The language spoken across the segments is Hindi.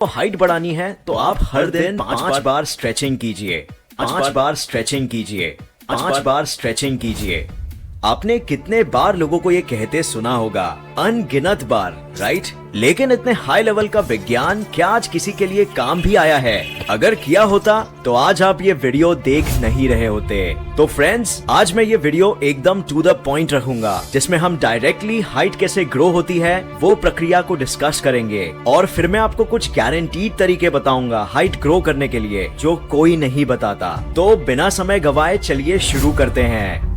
तो हाइट बढ़ानी है तो आप हर दिन 5 बार स्ट्रेचिंग कीजिए, 5 बार स्ट्रेचिंग कीजिए, 5 बार स्ट्रेचिंग कीजिए। आपने कितने बार लोगों को ये कहते सुना होगा, अनगिनत बार, राइट? लेकिन इतने हाई लेवल का विज्ञान क्या आज किसी के लिए काम भी आया है? अगर किया होता तो आज आप ये वीडियो देख नहीं रहे होते। तो फ्रेंड्स, आज मैं ये वीडियो एकदम टू द पॉइंट रखूंगा, जिसमें हम डायरेक्टली हाइट कैसे ग्रो होती है वो प्रक्रिया को डिस्कस करेंगे, और फिर मैं आपको कुछ गारंटीड तरीके बताऊंगा हाइट ग्रो करने के लिए जो कोई नहीं बताता। तो बिना समय गवाए चलिए शुरू करते हैं।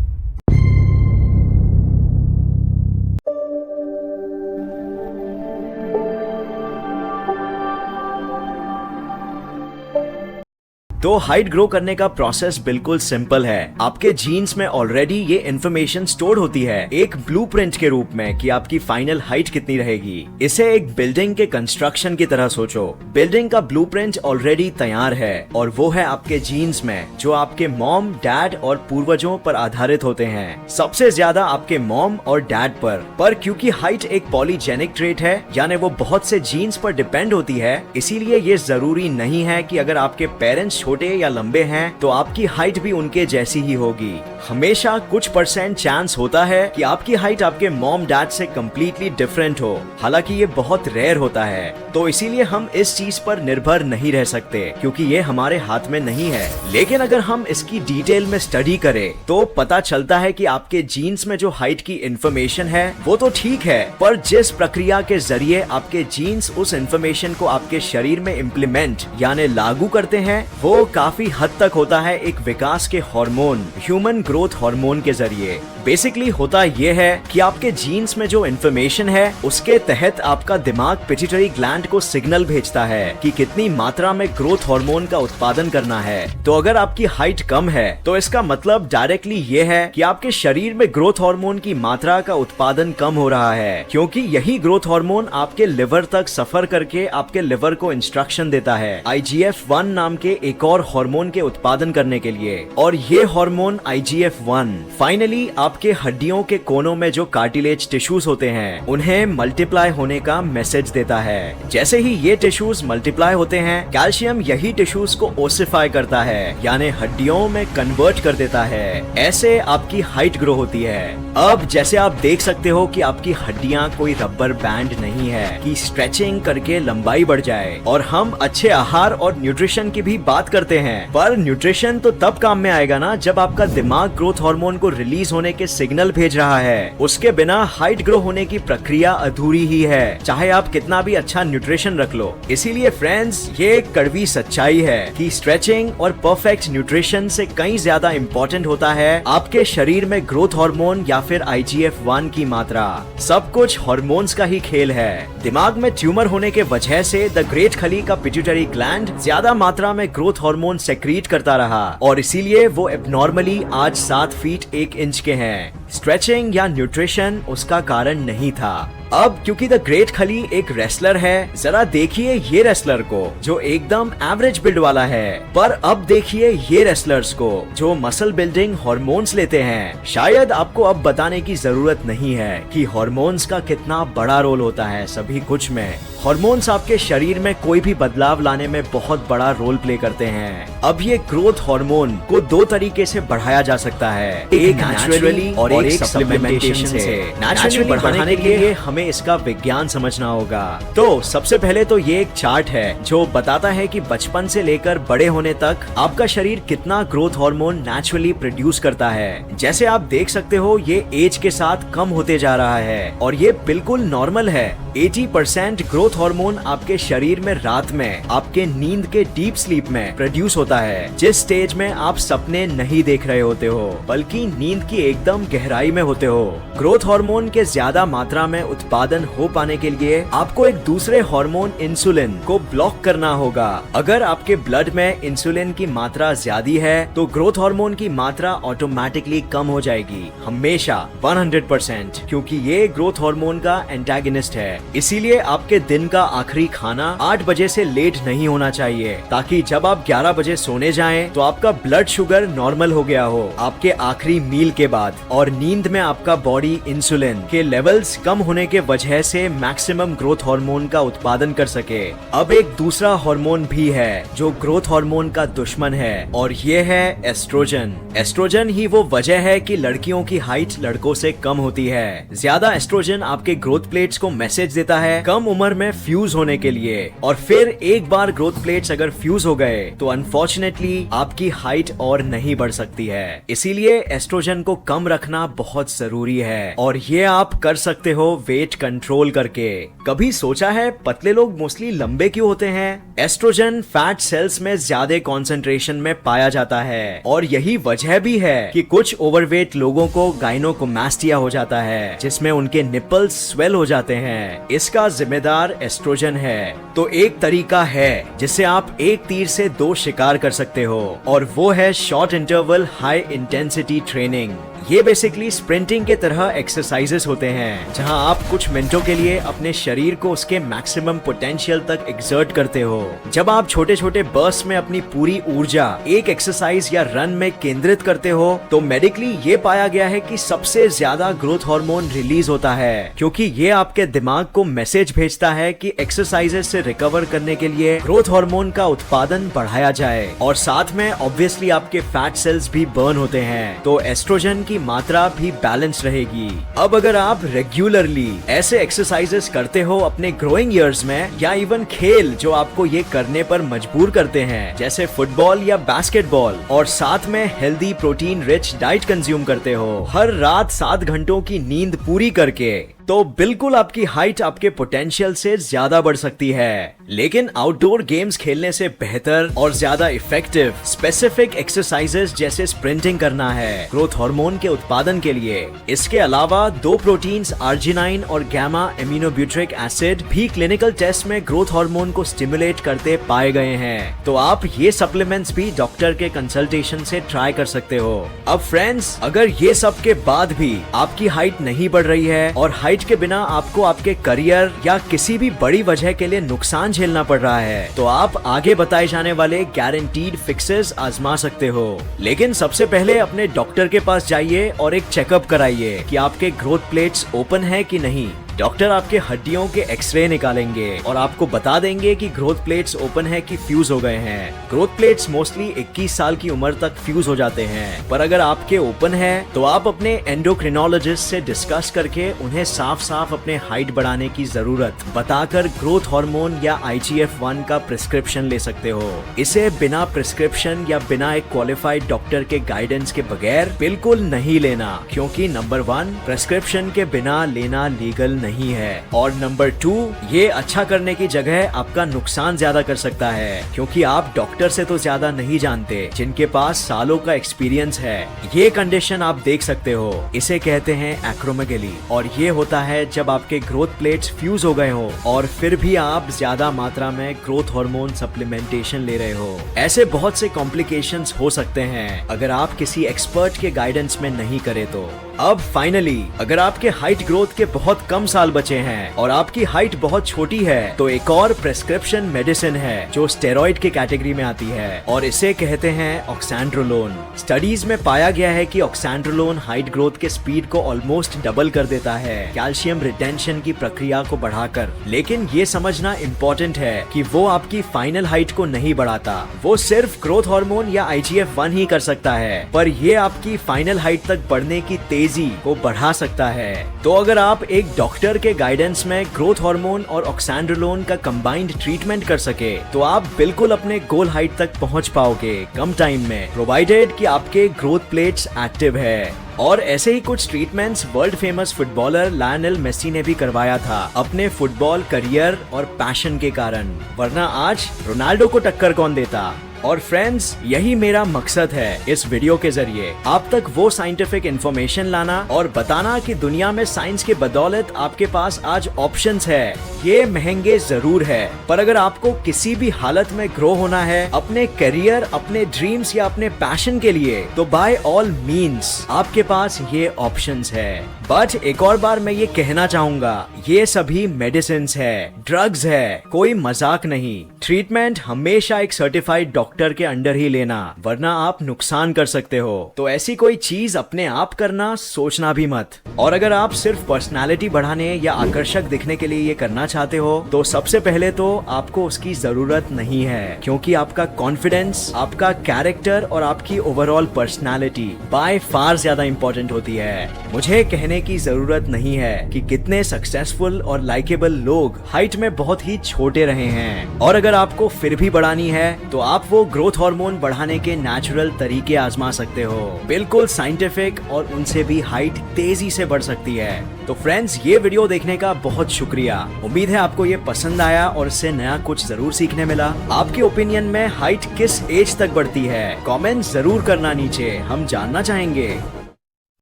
तो हाइट ग्रो करने का प्रोसेस बिल्कुल सिंपल है। आपके जीन्स में ऑलरेडी ये इन्फॉर्मेशन स्टोर होती है एक ब्लूप्रिंट के रूप में कि आपकी फाइनल हाइट कितनी रहेगी। इसे एक बिल्डिंग के कंस्ट्रक्शन की तरह सोचो। बिल्डिंग का ब्लूप्रिंट ऑलरेडी तैयार है और वो है आपके जीन्स में, जो आपके मॉम, डैड और पूर्वजों पर आधारित होते हैं। सबसे ज्यादा आपके मॉम और डैड पर क्योंकि हाइट एक पॉलीजेनिक ट्रेट है, यानी वो बहुत से जीन्स पर डिपेंड होती है, इसीलिए ये जरूरी नहीं है कि अगर आपके पेरेंट्स छोटे या लंबे हैं तो आपकी हाइट भी उनके जैसी ही होगी। हमेशा कुछ % चांस होता है कि आपकी हाइट आपके मॉम डैड से कम्प्लीटली डिफरेंट हो, हालांकि ये बहुत रेयर होता है। तो इसीलिए हम इस चीज पर निर्भर नहीं रह सकते क्योंकि ये हमारे हाथ में नहीं है। लेकिन अगर हम इसकी डिटेल में स्टडी करें तो पता चलता है कि आपके जीन्स में जो हाइट की इंफॉर्मेशन है वो तो ठीक है, पर जिस प्रक्रिया के जरिए आपके जीन्स उस इंफॉर्मेशन को आपके शरीर में इम्प्लीमेंट यानी लागू करते हैं वो काफी हद तक होता है एक विकास के हार्मोन, ह्यूमन ग्रोथ हार्मोन के जरिए। बेसिकली होता यह है कि आपके जीन्स में जो इंफॉर्मेशन है उसके तहत आपका दिमाग पिट्यूटरी ग्लैंड को सिग्नल भेजता है कि कितनी मात्रा में ग्रोथ हार्मोन का उत्पादन करना है। तो अगर आपकी हाइट कम है तो इसका मतलब डायरेक्टली ये है कि आपके शरीर में ग्रोथ हार्मोन की मात्रा का उत्पादन कम हो रहा है, क्योंकि यही ग्रोथ हार्मोन आपके लिवर तक सफर करके आपके लिवर को इंस्ट्रक्शन देता है IGF-1 नाम के एक और हार्मोन के उत्पादन करने के लिए। और ये हार्मोन IGF-1 फाइनली आपके हड्डियों के कोनों में जो कार्टिलेज टिश्यूज होते हैं उन्हें मल्टीप्लाई होने का मैसेज देता है। जैसे ही ये टिश्यूज मल्टीप्लाई होते हैं, कैल्शियम यही टिश्यूज को ओसिफाई करता है, यानी हड्डियों में कन्वर्ट कर देता है। ऐसे आपकी हाइट ग्रो होती है। अब जैसे आप देख सकते हो कि आपकी हड्डियां कोई रबर बैंड नहीं है कि स्ट्रेचिंग करके लंबाई बढ़ जाए। और हम अच्छे आहार और न्यूट्रिशन की भी बात करते हैं, पर न्यूट्रिशन तो तब काम में आएगा ना जब आपका दिमाग ग्रोथ हार्मोन को रिलीज होने के सिग्नल भेज रहा है। उसके बिना हाइट ग्रो होने की प्रक्रिया अधूरी ही है, चाहे आप कितना भी अच्छा न्यूट्रिशन रख लो। इसीलिए फ्रेंड्स, ये एक कड़वी सच्चाई है कि स्ट्रेचिंग और परफेक्ट न्यूट्रिशन से कहीं ज्यादा इम्पोर्टेंट होता है आपके शरीर में ग्रोथ हार्मोन या फिर IGF-1 की मात्रा। सब कुछ हार्मोन्स का ही खेल है। दिमाग में ट्यूमर होने के वजह से द ग्रेट खली का पिट्यूटरी ग्लैंड ज्यादा मात्रा में ग्रोथ हार्मोन सेक्रीट करता रहा और इसीलिए वो एबनॉर्मली आज 7 फीट 1 इंच के हैं। स्ट्रेचिंग या न्यूट्रिशन उसका कारण नहीं था। अब क्योंकि द ग्रेट खली एक रेसलर है, जरा देखिए ये रेसलर को जो एकदम एवरेज बिल्ड वाला है, पर अब देखिए ये रेसलर्स को जो मसल बिल्डिंग हार्मोन्स लेते हैं। शायद आपको अब बताने की जरूरत नहीं है कि हार्मोन्स का कितना बड़ा रोल होता है सभी कुछ में। हार्मोन्स आपके शरीर में कोई भी बदलाव लाने में बहुत बड़ा रोल प्ले करते हैं। अब ये ग्रोथ हार्मोन को 2 तरीके से बढ़ाया जा सकता है, एक नेचुरली और एक सप्लीमेंटेशन से। नेचुरली बढ़ाने के लिए हमें इसका विज्ञान समझना होगा। तो सबसे पहले तो ये एक चार्ट है जो बताता है कि बचपन से लेकर बड़े होने तक आपका शरीर कितना ग्रोथ हार्मोन नेचुरली प्रोड्यूस करता है। जैसे आप देख सकते हो ये एज के साथ कम होते जा रहा है और ये बिल्कुल नॉर्मल है। 80% ग्रोथ हार्मोन आपके शरीर में रात में आपके नींद के डीप स्लीप में प्रोड्यूस होता है, जिस स्टेज में आप सपने नहीं देख रहे होते हो बल्कि नींद की एकदम गहराई में होते हो। ग्रोथ हार्मोन के ज्यादा मात्रा में उत्पादन हो पाने के लिए आपको एक दूसरे हार्मोन इंसुलिन को ब्लॉक करना होगा। अगर आपके ब्लड में इंसुलिन की मात्रा ज्यादा है तो ग्रोथ हार्मोन की मात्रा ऑटोमेटिकली कम हो जाएगी, हमेशा 100%, क्योंकि ये ग्रोथ हार्मोन का एंटागनिस्ट है। इसीलिए आपके दिन का आखिरी खाना 8 बजे से लेट नहीं होना चाहिए, ताकि जब आप 11 बजे सोने जाएं तो आपका ब्लड शुगर नॉर्मल हो गया हो आपके आखिरी मील के बाद। और नींद में आपका बॉडी इंसुलिन के लेवल्स कम होने के वजह से मैक्सिमम ग्रोथ हार्मोन का उत्पादन कर सके। अब एक दूसरा हार्मोन भी है जो ग्रोथ हार्मोन का दुश्मन है और ये है एस्ट्रोजन। एस्ट्रोजन ही वो वजह है कि लड़कियों की हाइट लड़कों से कम होती है। ज्यादा एस्ट्रोजन आपके ग्रोथ प्लेट्स को मैसेज देता है कम उम्र में फ्यूज होने के लिए, और फिर एक बार ग्रोथ प्लेट्स अगर फ्यूज हो गए तो अनफॉर्चुनेटली आपकी हाइट और नहीं बढ़ सकती है। इसीलिए एस्ट्रोजन को कम रखना बहुत जरूरी है और ये आप कर सकते हो वेट कंट्रोल करके। कभी सोचा है पतले लोग मोस्टली लंबे क्यों होते हैं? एस्ट्रोजन फैट सेल्स में ज्यादा कॉन्सेंट्रेशन में पाया जाता है और यही वजह भी है कि कुछ ओवरवेट लोगों को गाइनोकोमास्टिया हो जाता है जिसमें उनके निपल्स स्वेल हो जाते हैं। इसका जिम्मेदार एस्ट्रोजन है। तो एक तरीका है जिससे आप एक तीर से दो शिकार कर सकते हो और वो है short interval high intensity training. ये बेसिकली स्प्रिंटिंग के तरह एक्सरसाइजेस होते हैं जहां आप कुछ मिनटों के लिए अपने शरीर को उसके मैक्सिमम पोटेंशियल तक एक्सर्ट करते हो। जब आप छोटे छोटे बर्स्ट में अपनी पूरी ऊर्जा एक एक्सरसाइज या रन में केंद्रित करते हो तो मेडिकली ये पाया गया है कि सबसे ज्यादा ग्रोथ हार्मोन रिलीज होता है, क्योंकि ये आपके दिमाग को मैसेज भेजता है कि एक्सरसाइजेस से रिकवर करने के लिए ग्रोथ हार्मोन का उत्पादन बढ़ाया जाए और साथ में ऑब्वियसली आपके फैट सेल्स भी बर्न होते हैं, तो एस्ट्रोजन की मात्रा भी बैलेंस रहेगी। अब अगर आप रेगुलरली ऐसे एक्सरसाइजेस करते हो अपने ग्रोइंग ईयर्स में, या इवन खेल जो आपको ये करने पर मजबूर करते हैं जैसे फुटबॉल या बास्केटबॉल, और साथ में healthy protein rich diet consume करते हो, हर रात 7 घंटों की नींद पूरी करके, तो बिल्कुल आपकी हाइट आपके पोटेंशियल से ज्यादा बढ़ सकती है। लेकिन आउटडोर गेम्स खेलने से बेहतर और ज्यादा इफेक्टिव स्पेसिफिक एक्सरसाइजेस जैसे स्प्रिंटिंग करना है ग्रोथ हार्मोन के उत्पादन के लिए। इसके अलावा 2 प्रोटीन्स आर्जिनाइन और गैमा एमिनोब्यूट्रिक एसिड भी क्लिनिकल टेस्ट में ग्रोथ हार्मोन को स्टिमुलेट करते पाए गए हैं, तो आप ये सप्लीमेंट्स भी डॉक्टर के कंसल्टेशन से ट्राई कर सकते हो। अब फ्रेंड्स, अगर ये सब के बाद भी आपकी हाइट नहीं बढ़ रही है और हाइट के बिना आपको आपके करियर या किसी भी बड़ी वजह के लिए नुकसान झेलना पड़ रहा है, तो आप आगे बताए जाने वाले गारंटीड फिक्सेस आजमा सकते हो। लेकिन सबसे पहले अपने डॉक्टर के पास जाइए और एक चेकअप कराइए कि आपके ग्रोथ प्लेट्स ओपन है कि नहीं। डॉक्टर आपके हड्डियों के एक्सरे निकालेंगे और आपको बता देंगे कि ग्रोथ प्लेट्स ओपन है कि फ्यूज हो गए हैं। ग्रोथ प्लेट्स मोस्टली 21 साल की उम्र तक फ्यूज हो जाते हैं, पर अगर आपके ओपन है तो आप अपने एंडोक्रिनोलॉजिस्ट से डिस्कस करके उन्हें साफ साफ अपने हाइट बढ़ाने की जरूरत बताकर ग्रोथ हार्मोन या IGF-1 का प्रिस्क्रिप्शन ले सकते हो। इसे बिना प्रिस्क्रिप्शन या बिना एक क्वालिफाइड डॉक्टर के गाइडेंस के बगैर बिल्कुल नहीं लेना, क्योंकि नंबर 1 प्रिस्क्रिप्शन के बिना लेना लीगल नहीं है, और नंबर 2 ये अच्छा करने की जगह आपका नुकसान ज्यादा कर सकता है, क्योंकि आप डॉक्टर से तो ज्यादा नहीं जानते जिनके पास सालों का एक्सपीरियंस है। ये कंडीशन आप देख सकते हो, इसे कहते हैं एक्रोमेगेली, और ये होता है जब आपके ग्रोथ प्लेट्स फ्यूज हो गए हो और फिर भी आप ज्यादा मात्रा में ग्रोथ हार्मोन सप्लीमेंटेशन ले रहे हो। ऐसे बहुत से कॉम्प्लिकेशंस हो सकते हैं अगर आप किसी एक्सपर्ट के गाइडेंस में नहीं करे तो। अब फाइनली, अगर आपके हाइट ग्रोथ के बहुत कम साल बचे हैं और आपकी हाइट बहुत छोटी है, तो एक और प्रेस्क्रिप्शन मेडिसिन है जो स्टेरॉइड के कैटेगरी में आती है, और इसे कहते हैं ऑक्सैंड्रोलोन। स्टडीज में पाया गया है कि ऑक्सैंड्रोलोन हाइट ग्रोथ के स्पीड को ऑलमोस्ट डबल कर देता है कैल्शियम रिटेंशन की प्रक्रिया को बढ़ाकर। लेकिन ये समझना इम्पोर्टेंट है कि वो आपकी फाइनल हाइट को नहीं बढ़ाता, वो सिर्फ ग्रोथ हार्मोन या IGF-1 ही कर सकता है, पर ये आपकी फाइनल हाइट तक बढ़ने की तेजी को बढ़ा सकता है। तो अगर आप एक डॉक्टर के गाइडेंस में ग्रोथ हार्मोन और ऑक्सैंड्रोलोन का कंबाइंड ट्रीटमेंट कर सके, तो आप बिल्कुल अपने गोल हाइट तक पहुंच पाओगे कम टाइम में, प्रोवाइडेड कि आपके ग्रोथ प्लेट्स एक्टिव है। और ऐसे ही कुछ treatments world famous footballer Lionel Messi ने भी करवाया था अपने फुटबॉल करियर और पैशन के कारण, वरना आज रोनाल्डो को टक्कर कौन देता। और फ्रेंड्स, यही मेरा मकसद है इस वीडियो के जरिए आप तक वो साइंटिफिक इंफॉर्मेशन लाना और बताना कि दुनिया में साइंस के बदौलत आपके पास आज ऑप्शंस है। ये महंगे जरूर है, पर अगर आपको किसी भी हालत में ग्रो होना है अपने करियर, अपने ड्रीम्स या अपने पैशन के लिए, तो बाय ऑल मीन्स आपके पास ये ऑप्शंस है। बट एक और बार मैं ये कहना चाहूंगा, ये सभी मेडिसिन है, ड्रग्स है, कोई मजाक नहीं। ट्रीटमेंट हमेशा एक सर्टिफाइड डॉक्टर डॉक्टर के अंडर ही लेना, वरना आप नुकसान कर सकते हो। तो ऐसी कोई चीज अपने आप करना सोचना भी मत। और अगर आप सिर्फ पर्सनालिटी बढ़ाने या आकर्षक दिखने के लिए ये करना चाहते हो तो सबसे पहले तो आपको उसकी जरूरत नहीं है, क्योंकि आपका कॉन्फिडेंस, आपका कैरेक्टर और आपकी ओवरऑल पर्सनालिटी बाय फार ज्यादा इंपॉर्टेंट होती है। मुझे कहने की जरूरत नहीं है कि कितने सक्सेसफुल और लाइकेबल लोग हाइट में बहुत ही छोटे रहे हैं। और अगर आपको फिर भी बढ़ानी है तो आप वो ग्रोथ हार्मोन बढ़ाने के नेचुरल तरीके आजमा सकते हो, बिल्कुल साइंटिफिक, और उनसे भी हाइट तेजी से बढ़ सकती है। तो फ्रेंड्स, ये वीडियो देखने का बहुत शुक्रिया। उम्मीद है आपको ये पसंद आया और इससे नया कुछ जरूर सीखने मिला। आपके ओपिनियन में हाइट किस एज तक बढ़ती है, कमेंट जरूर करना नीचे, हम जानना चाहेंगे।